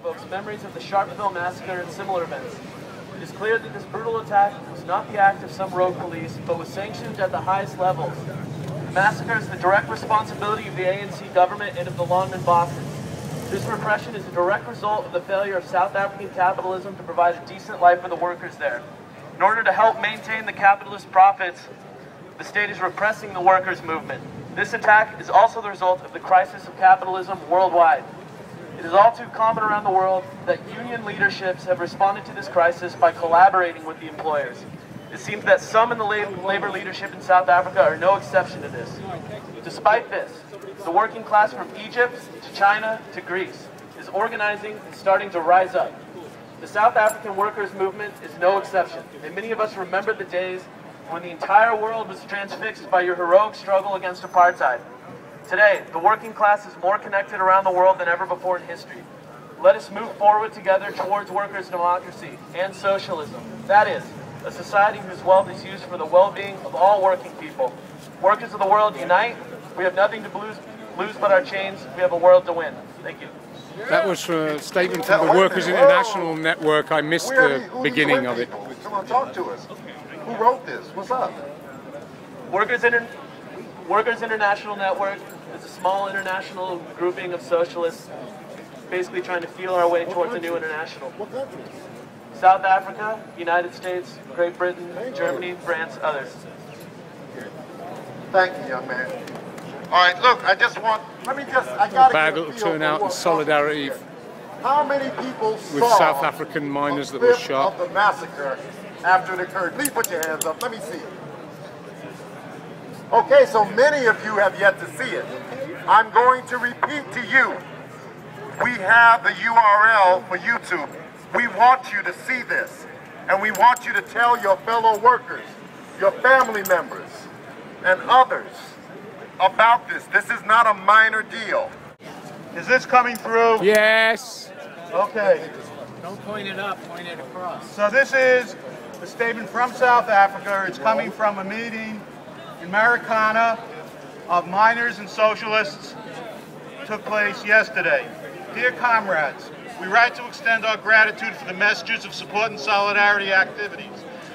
evokes memories of the Sharpeville massacre and similar events. It is clear that this brutal attack was not the act of some rogue police, but was sanctioned at the highest levels. The massacre is the direct responsibility of the ANC government and of the lawmen bosses. This repression is a direct result of the failure of South African capitalism to provide a decent life for the workers there. In order to help maintain the capitalist profits, the state is repressing the workers' movement. This attack is also the result of the crisis of capitalism worldwide. It is all too common around the world that union leaderships have responded to this crisis by collaborating with the employers. It seems that some in the labor leadership in South Africa are no exception to this. Despite this, the working class from Egypt to China to Greece is organizing and starting to rise up. The South African workers' movement is no exception, and many of us remember the days when the entire world was transfixed by your heroic struggle against apartheid. Today, the working class is more connected around the world than ever before in history. Let us move forward together towards workers' democracy and socialism. That is, a society whose wealth is used for the well-being of all working people. Workers of the world, unite. We have nothing to lose but our chains. We have a world to win. Thank you. That was a statement from the Workers' International Network. I missed the beginning of it. Come on, talk to us. Who wrote this? What's up? Workers International Network is a small international grouping of socialists basically trying to feel our way towards a new international. What country? South Africa, United States, Great Britain, Germany, France, others. Thank you, young man. All right, look, I gotta Bad little turnout and solidarity How many people with saw South African miners that were clip shot. of the massacre after it occurred? Please put your hands up. Let me see it. Okay, so many of you have yet to see it. I'm going to repeat to you. We have the URL for YouTube. We want you to see this. And we want you to tell your fellow workers, your family members, and others about this. This is not a minor deal. Is this coming through? Yes. Okay. Don't point it up, point it across. So this is a statement from South Africa. It's coming from a meeting in Marikana of miners and socialists. Took place yesterday. Dear comrades, we write to extend our gratitude for the messages of support and solidarity activities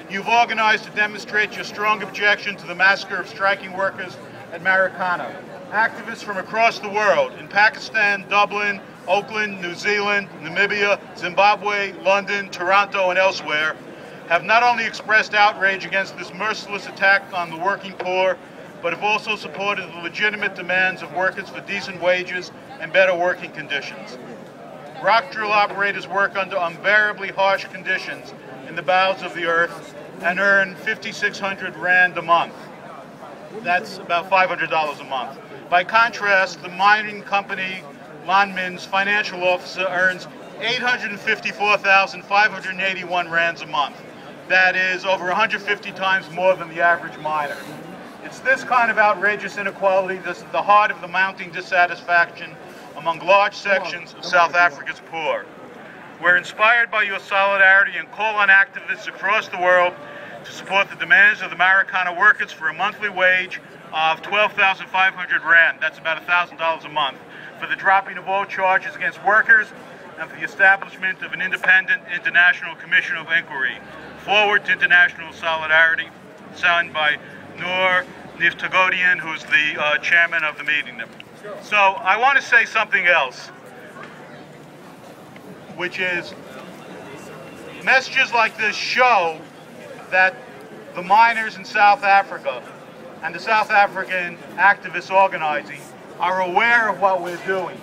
you've organized to demonstrate your strong objection to the massacre of striking workers at Marikana. Activists from across the world, in Pakistan, Dublin, Oakland, New Zealand, Namibia, Zimbabwe, London, Toronto, and elsewhere, have not only expressed outrage against this merciless attack on the working poor, but have also supported the legitimate demands of workers for decent wages and better working conditions. Rock drill operators work under unbearably harsh conditions in the bowels of the earth and earn 5,600 Rand a month. That's about $500 a month. By contrast, the mining company Lonmin's financial officer earns 854,581 Rands a month. That is over 150 times more than the average miner. It's this kind of outrageous inequality that's at the heart of the mounting dissatisfaction among large sections of South Africa's poor. We're inspired by your solidarity and call on activists across the world to support the demands of the Marikana workers for a monthly wage of 12,500 Rand, that's about $1,000 a month, for the dropping of all charges against workers and for the establishment of an independent international commission of inquiry. Forward to international solidarity, signed by Noor Niftagodian, who's the chairman of the meeting. So I want to say something else, which is messages like this show that the miners in South Africa and the South African activists organizing are aware of what we're doing.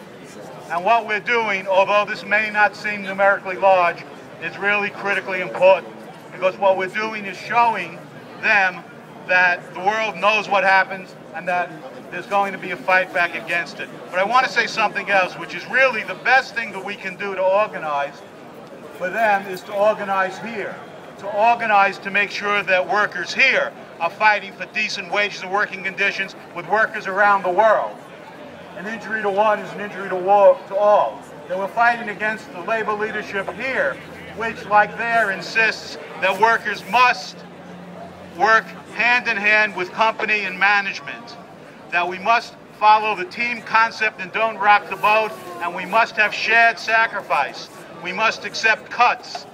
And what we're doing, although this may not seem numerically large, is really critically important. Because what we're doing is showing them that the world knows what happens and that there's going to be a fight back against it. But I want to say something else, which is really the best thing that we can do to organize for them is to organize here. To organize to make sure that workers here are fighting for decent wages and working conditions with workers around the world. An injury to one is an injury to all. That we're fighting against the labor leadership here, which, like there, insists that workers must work hand in hand with company and management. That we must follow the team concept and don't rock the boat, and we must have shared sacrifice. we must accept cuts.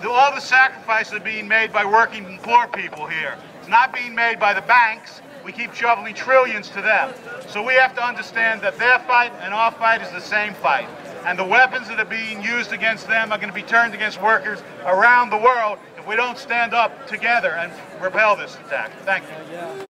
All the sacrifices are being made by working and poor people here. It's not being made by the banks. We keep shoveling trillions to them. So we have to understand that their fight and our fight is the same fight. And the weapons that are being used against them are going to be turned against workers around the world if we don't stand up together and repel this attack. Thank you.